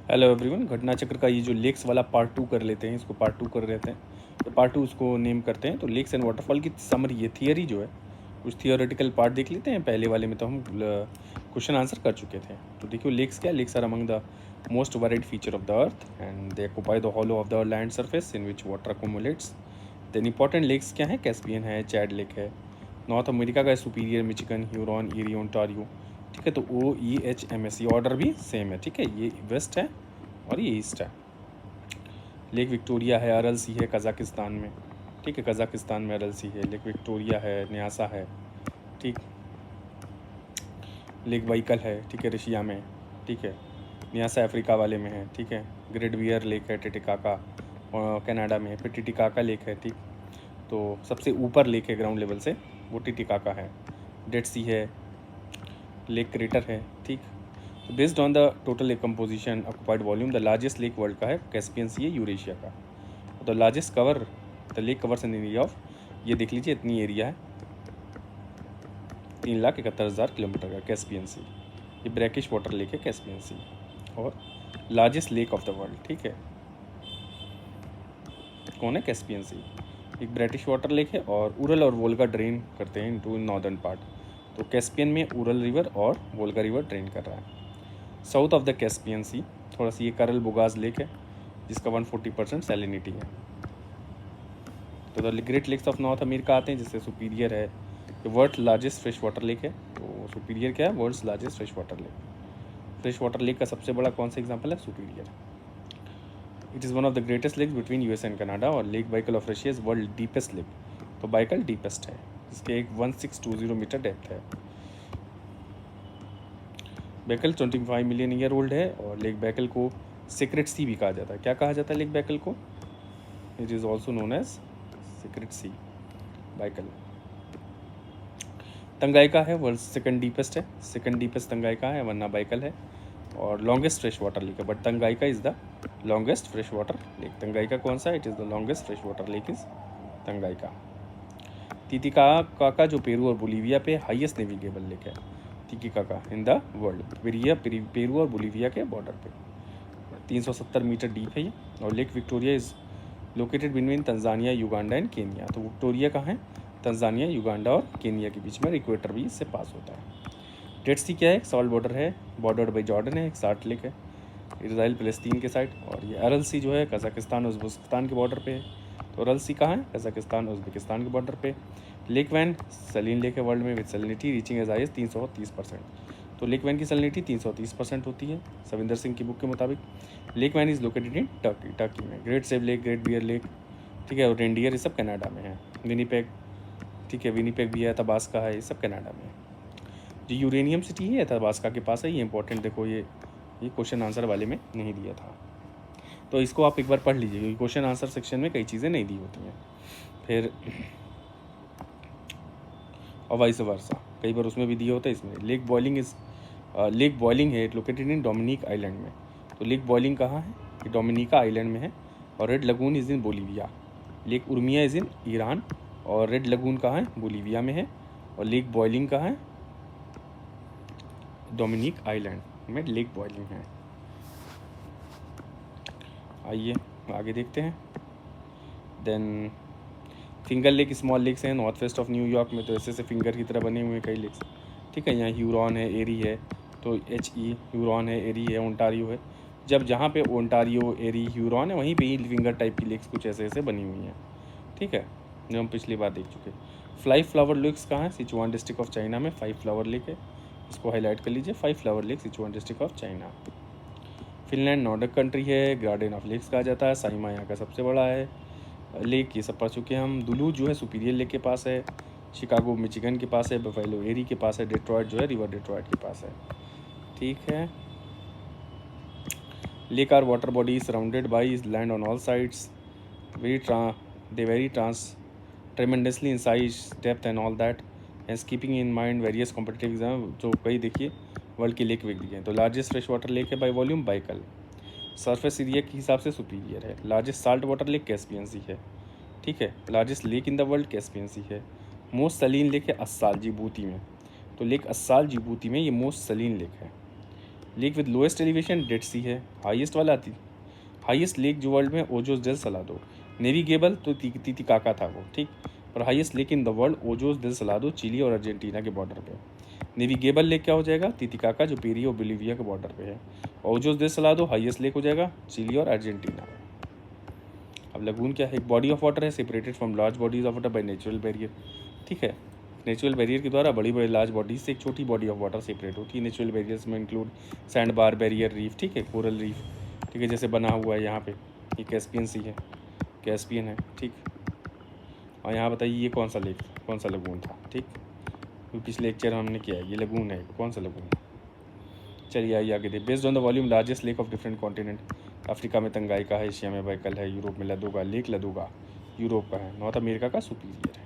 Hello everyone, घटना चक्र का ये जो लेक्स वाला पार्ट 2 कर लेते हैं, इसको पार्ट 2 कर लेते हैं। तो पार्ट 2 उसको नेम करते हैं। तो लेक्स एंड वाटरफॉल की समरी, ये थियरी जो है, कुछ थियोरेटिकल पार्ट देख लेते हैं। पहले वाले में तो हम क्वेश्चन आंसर कर चुके थे। तो देखियो लेक्स क्या, lakes are among the most varied feature of the earth and they occupy the hollow of the land surface in which water accumulates. Then important lakes क्या है, कैस्पियन है, चैड लेक है, नॉर्थ अमेरिका का Superior, Michigan, Huron, Erie, Ontario. ठीक है, तो OEHMS, ये order भी सेम है। ठीक है, ये वेस्ट है और ये ईस्ट है। लेक विक्टोरिया है, अरल सी है कज़ाकिस्तान में। ठीक है, कज़ाकिस्तान में अरल सी है। लेक विक्टोरिया है, न्यासा है। ठीक, लेक बाइकल है, ठीक है, रशिया में। ठीक है, न्यासा अफ्रीका वाले में है। ठीक है, ग्रेट बियर लेक है टिटिकाका कनाडा में। फिर टिटिकाका लेक है। ठीक, तो सबसे ऊपर लेक है ग्राउंड लेवल से, वो टिटिकाका है। डेड सी है, लेक क्रेटर है। ठीक, तो based on the total lake composition, occupied volume, the largest lake world का है कैस्पियन सी है, यूरेशिया का। The largest cover, the lake covers an area of, ये देख लीजिए इतनी एरिया है, 3,71,000 किलोमीटर का कैस्पियन सी। ये ब्रैकिश वाटर लेक है कैस्पियन सी, और largest lake of the world. ठीक है, कौन है, कैस्पियन सी। एक ब्रिटिश वाटर लेक है और उरल और वोल्गा ड्रेन करते हैं इनटू नॉर्दर्न पार्ट। तो कैस्पियन में उरल रिवर और वोल्गा रिवर ड्रेन कर रहा है। साउथ ऑफ द कैस्पियन सी थोड़ा सी ये करल बुगाज लेक है, जिसका 140% सैलिनिटी है। तो the Great Lakes of North America आते हैं, जिससे सुपीरियर है, world largest fresh water lake है। तो सुपीरियर क्या है, world's largest fresh water lake. Fresh water lake का सबसे बड़ा कौन सा एग्जाम्पल है, Superior. It is one of the greatest lakes between US and Canada. और lake Baikal of Russia is world deepest lake. तो बाइकल डीपेस्ट है, इसके एक 1620 मीटर डेप्थ है। बैकल 25 मिलियन ईयर ओल्ड है। और लेक बैकल को सीक्रेट सी भी कहा जाता है। क्या कहा जाता है लेक बैकल को, it is also known as secret sea, Baikal. Tanganyika है, वर्ल्ड सेकंड डीपेस्ट है, सेकंड डीपेस्ट तंगाइका है, वरना बैकल है। और लॉन्गेस्ट फ्रेश वाटर लेक है, but Tanganyika is the longest fresh water lake. Tanganyika कौन सा है, it is the longest fresh water lake is तंगाइका। तितिकाका जो पेरू और बोलीविया पे हाईएस्ट नेविगेबल लेक है, तितिकाका इन द वर्ल्ड, पेरू और बोलीविया के बॉर्डर पे 370 मीटर डीप है ये। और lake Victoria is located between Tanzania, Uganda and Kenya. तो विक्टोरिया कहाँ है, तंजानिया, युगांडा और केनिया के बीच में, इक्वेटर भी इससे पास होता है। डेड सी क्या है, सॉल्ट बॉर्डर है, बॉर्डर्ड बाई जॉर्डन है, एक साल्ट लेक है, इजराइल फलस्तीन के साइड। और ये अरल सी जो है कज़ाकिस्तान उज़्बेकिस्तान के बॉर्डर पे है। तो अरल सी कहाँ है, कज़ाकिस्तान उज़्बेकिस्तान के बॉर्डर पे। लेक वैन सलीन लेक है वर्ल्ड में, with salinity reaching as high as 330%। तो लेक वैन की सलिनिटी 330% होती है सविंदर सिंह की बुक के मुताबिक। Lake Van is located in Turkey में। Great Slave Lake, Great Bear Lake, ठीक है, और रेंडियर, ये सब कनाडा में है। विनीपेग, ठीक है, विनीपेग भी है, तबास्का है, ये सब कनाडा में है। जो यूरेनियम सिटी है तबास्का के पास है, ये इंपॉर्टेंट, देखो ये क्वेश्चन आंसर वाले में नहीं दिया था, तो इसको आप एक बार पढ़ लीजिए, क्योंकि क्वेश्चन आंसर सेक्शन में कई चीज़ें नहीं दी होती हैं। फिर और वाइस वर्सा, कई बार उसमें भी दिया होता है, इसमें। लेक बॉइलिंग है, लोकेटेड इन डोमिनिक आइलैंड में। तो लेक बॉइलिंग कहाँ है, ये डोमिनिका आइलैंड में है। और red lagoon is in Bolivia. Lake Urmia is in Iran, और रेड लगून कहाँ है, बोलीविया में है। और लेक बॉइलिंग कहाँ है, डोमिनिक आइलैंड में लेक बॉइलिंग है। आइए आगे देखते हैं। Then finger lake, small lakes हैं नॉर्थ वेस्ट ऑफ न्यूयॉर्क में। तो ऐसे फिंगर की तरह बने हुए हैं कई लेक्स। ठीक है, यहाँ ह्यूरॉन है, एरी है, तो HE ह्यूरॉन है, एरी है, ओंटारियो है। जब जहाँ पे ओंटारियो, एरी, ह्यूरॉन है, वहीं पे ही फिंगर टाइप की लेक्स कुछ ऐसे ऐसे बनी हुई हैं। ठीक है, जो हम पिछली बार देख चुके। 5 फ्लावर लेक्स कहाँ है, सिचुआन डिस्ट्रिक्ट ऑफ चाइना में 5 फ्लावर लेक है, इसको हाईलाइट कर लीजिए। 5 flower lake, Sichuan district of China. Finland Nordic country है, गार्डन ऑफ लेक्स कहा जाता है। साइमा यहाँ का सबसे बड़ा है लेक, ये सब पढ़ चुके हैं हम। दुलू जो है सुपीरियर लेक के पास है, शिकागो मिचिगन के पास है, बफेलो एरी के पास है, डेट्रॉयट जो है रिवर डेट्रॉयट के पास है। ठीक है, lake are water body surrounded by land on all sides, very tremendously in size, depth and all that, and keeping in mind various competitive exam, जो कई देखिए वर्ल्ड की लेक वेक दी हैं। तो लार्जेस्ट फ्रेश वाटर लेक है by volume Baikal, surface area के हिसाब से सुपीरियर है। Largest salt water lake Caspian sea है। ठीक है, largest lake in the world Caspian sea है। मोस्ट सलीन लेक है अस्साल, जिबूती में। तो लेक अस्साल जिबूती में, ये मोस्ट सलीन लेक है। Lake with lowest elevation Dead Sea है, हाईएस्ट वाला आती, हाईएस्ट लेक जो वर्ल्ड में ओजोस डेल सलादो, नेविगेबल तो तितिकाका था वो, ठीक। और highest lake in the world Ojos del Salado, Chile और अर्जेंटीना के बॉर्डर पे। नेविगेबल लेक क्या हो जाएगा, तितिकाका जो पेरी और बोलिविया के बॉर्डर पे है। Ojos del Salado highest lake हो जाएगा चिली और अर्जेंटीना में। अब लगून क्या है, एक बॉडी ऑफ वाटर है separated from large bodies of water by natural barrier, ठीक है। नेचुरल बैरियर के द्वारा बड़ी बड़ी लार्ज बॉडीज से एक छोटी बॉडी ऑफ वाटर सेपरेट होती है। नेचुरल बैरियर्स में इंक्लूड सैंड बार बैरियर रीफ, ठीक है, कोरल रीफ, ठीक है, जैसे बना हुआ है यहाँ पे, ये कैस्पियन सी है, कैस्पियन है, ठीक। और यहाँ बताइए ये कौन सा लेक, कौन सा लगून था, ठीक, पिछले लेक्चर हमने किया है, ये लगून है, कौन सा लगून। चलिए आइए आगे दे। Based on the volume largest lake of different continent, Africa में तंगाइका है, एशिया में बाइकल है, यूरोप में लदोगा, लेक लदोगा यूरोप का है, नॉर्थ अमेरिका का सुपीरियर है।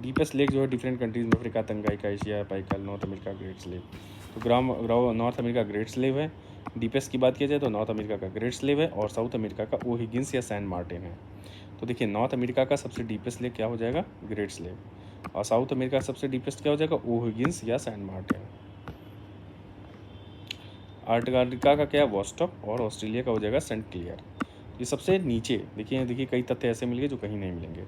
डीपेस्ट लेक जो है डिफरेंट कंट्रीज में, Africa Tanganyika, Asia Baikal, North America Great Slave. तो नॉर्थ अमेरिका ग्रेट स्लेव है। डीपेस्ट की बात किया जाए तो नॉर्थ अमेरिका का ग्रेट स्लेव है, और साउथ अमेरिका का ओहिगिंस या सैन मार्टिन है। तो देखिए नॉर्थ अमेरिका का सबसे डीपेस्ट लेक क्या हो जाएगा, ग्रेट स्लेव, और साउथ अमेरिका का सबसे डीपेस्ट क्या हो जाएगा, ओहिगिंस या सैन मार्टिन। अंटार्कटिका का क्या है, वॉस्टॉक, और ऑस्ट्रेलिया का हो जाएगा सेंट क्लियर। ये सबसे नीचे देखिए कई तथ्य ऐसे मिलेंगे जो कहीं नहीं मिलेंगे।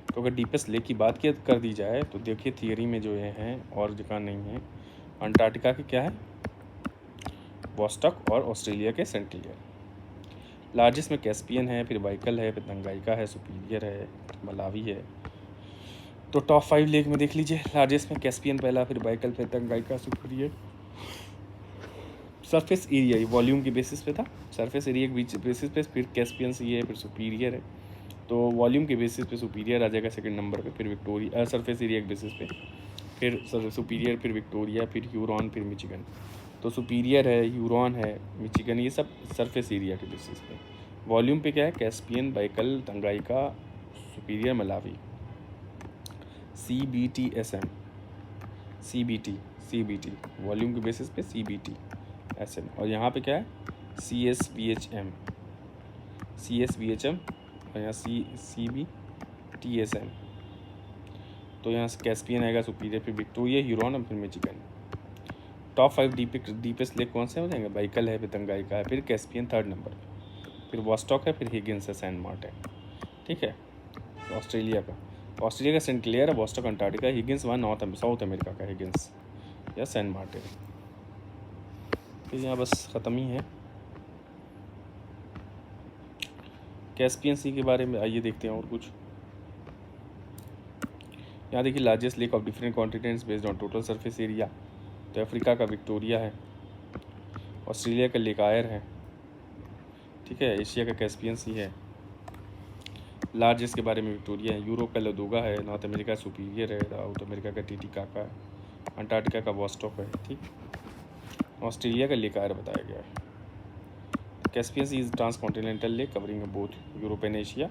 तो अगर डीपेस्ट लेक की बात कर दी जाए तो देखिए थियरी में जो ये हैं और जगह नहीं है, अंटार्कटिका के क्या है, वॉस्टॉक, और ऑस्ट्रेलिया के सेंट क्लियर। लार्जेस्ट में कैस्पियन है, फिर बाइकल है, फिर तंगाइका है, सुपीरियर है, मलावी है। तो टॉप 5 लेक में देख लीजिए, लार्जेस्ट में कैस्पियन पहला, फिर बाइकल, फिर तंगाइका, सुपीरियर। सरफेस एरिया वॉल्यूम की बेसिस पे था, सरफेस एरिया के बेसिस पे फिर कैस्पियन सी है, फिर सुपीरियर है। तो वॉल्यूम के बेसिस पे सुपीरियर आ जाएगा सेकंड नंबर पे, फिर विक्टोरिया, सरफेस एरिया के बेसिस पे फिर सुपीरियर, फिर विक्टोरिया, फिर ह्यूरॉन, फिर मिचिगन। तो सुपीरियर है, ह्यूरॉन है, मिचिगन, ये सब सरफेस एरिया के बेसिस पे। वॉल्यूम पे क्या है, Caspian, Baikal, Tanganyika, Superior, Malawi. CBTSM, CBT volume के बेसिस पे CBTSM। और यहाँ पे क्या है, CSVHM, और यहाँ CBTSM। तो यहाँ कैस्पियन आएगा, सुपीरियर, फिर विक्टोरिया, ह्यूरॉन, और फिर मिचिगन। टॉप 5 डीपेस्ट लेक कौन से हो जाएंगे, बाइकल है, फिर तंगाइका है, फिर कैस्पियन थर्ड नंबर पे, फिर वॉस्टॉक है, फिर हिगिंस है, सैन मार्टिन, ठीक है। ऑस्ट्रेलिया का सेंट क्लियर है, वॉस्टॉक अंटार्कटिका, हिगिंस वहाँ साउथ अमेरिका का हिगिंस या सैन मार्टिन। तो यहाँ बस ख़त्म ही है। कैस्पियन सी के बारे में आइए देखते हैं और कुछ। यहाँ देखिए largest lake of different continents based on total surface area. तो अफ्रीका का विक्टोरिया है, ऑस्ट्रेलिया का लेक आयर है, ठीक है, एशिया का कैस्पियन सी है, लार्जेस्ट के बारे में विक्टोरिया है, यूरोप का लदोगा है, नॉर्थ अमेरिका सुपीरियर है, साउथ अमेरिका का टिटिकाका है, अंटार्कटिका का वॉस्टॉक है, ठीक। ऑस्ट्रेलिया का लेक आयर बताया गया है। Caspian sea is transcontinental lake covering both Europe and Asia,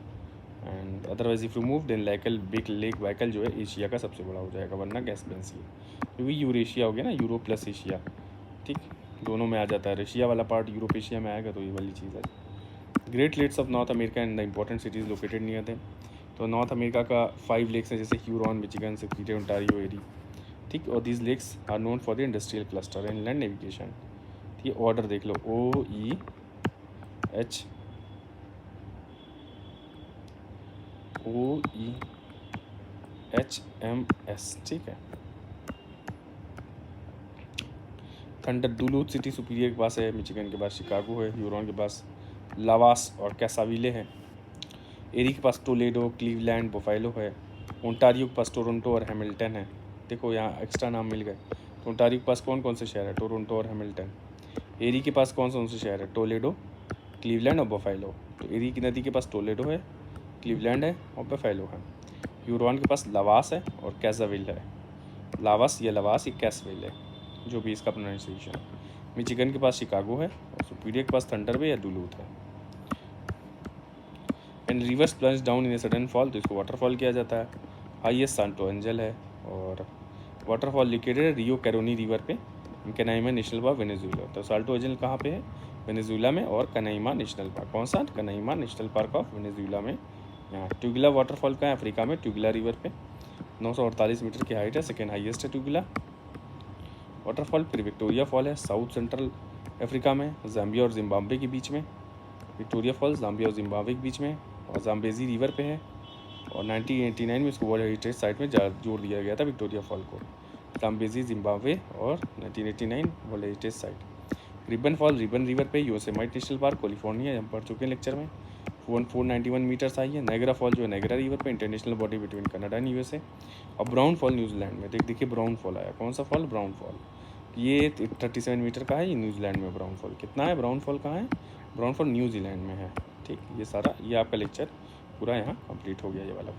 and otherwise if removed then big lake Baikal जो है एशिया का सबसे बड़ा हो जाएगा, वरना कैस्पियन सी, क्योंकि यूरेशिया हो गया ना, यूरोप प्लस एशिया, ठीक, दोनों में आ जाता है। रशिया वाला पार्ट यूरोप एशिया में आएगा, तो ये वाली चीज़ है। Great Lakes of North America and the important cities located near them. तो नॉर्थ अमेरिका का 5 लेक्स हैं, जैसे Huron, Michigan, Superior, Ontario, Erie, ठीक। और these lakes are known for the industrial cluster and land navigation. ये order देख लो, OEHMS, ठीक है। थंडर डुलूथ सिटी सुपीरियर के पास है, मिचिगन के पास शिकागो है, ह्यूरॉन के पास लावास और कैसाविले हैं, एरी के पास टोलेडो, क्लीवलैंड, बुफालो है, ओंटारियो के पास टोरंटो और हैमिल्टन है। देखो यहाँ एक्स्ट्रा नाम मिल गए। तो ओंटारियो के पास कौन कौन से शहर है, टोरंटो और हैमिल्टन। एरी के पास कौन से शहर है, टोलेडो, क्लीवलैंड और बुफालो। तो एरी की नदी के पास टोलेडो है, क्लीवलैंड है और बुफालो है। ह्यूरॉन के पास लवास है और कैसाविल है, लावास या लवास या कैसविल है, जो भी इसका प्रोनाउंसिएशन है। मिचिगन के पास शिकागो है, और सुपीरियर के पास थंडर बे या डुलूथ है। And reverse plunge down in a sudden fall, तो इसको वाटरफॉल किया जाता है। हाईएस्ट सांटो एंजल है, और वाटरफॉल लोकेटेड है रियो कैरोनी रिवर पे, कनाइमा नेशनल पार्क, वेनेजुएला। तो साल्टो एंजल कहाँ पे है, वेनेजुएला में, और कनाइमा नेशनल पार्क, कौन सा, कनाइमा नेशनल पार्क ऑफ वेनेजुएला में। यहाँ ट्यूगला वाटरफॉल का है, अफ्रीका में, ट्यूगला रिवर पे, 948 मीटर की हाइट है, सेकेंड हाईएस्ट है ट्यूगला। वाटरफॉल। फिर विक्टोरिया फॉल है, साउथ सेंट्रल अफ्रीका में, जाम्बिया और जिम्बाब्वे के बीच में। विक्टोरिया फॉल्स जाम्बिया और जिम्बाब्वे के बीच में और जाम्बेजी रिवर पे है। और 1989 में इसको वर्ल्ड हेरिटेज साइट में जोड़ दिया गया था विक्टोरिया फॉल को। जाम्बेजी जिम्बाब्वे और 1989 world heritage site. Ribbon fall ribbon river पे, योसेमाइट नेशनल पार्क कैलिफोर्निया, हम पढ़ चुके हैं लेक्चर में। 491 मीटर्स आई है। नायग्रा फॉल जो है नायग्रा रिवर पे, international body between Canada and USA. और ब्राउन फॉल न्यूजीलैंड में, देखिए ब्राउन फॉल आया। कौन सा फॉल? Brown fall. ये 37 मीटर का है, ये न्यूजीलैंड में ब्राउन फॉल। कितना है ब्राउन फॉल? कहाँ है ब्राउन फॉल? न्यूजीलैंड में है। ठीक, ये सारा ये आपका लेक्चर पूरा यहाँ कंप्लीट हो गया, ये वाला।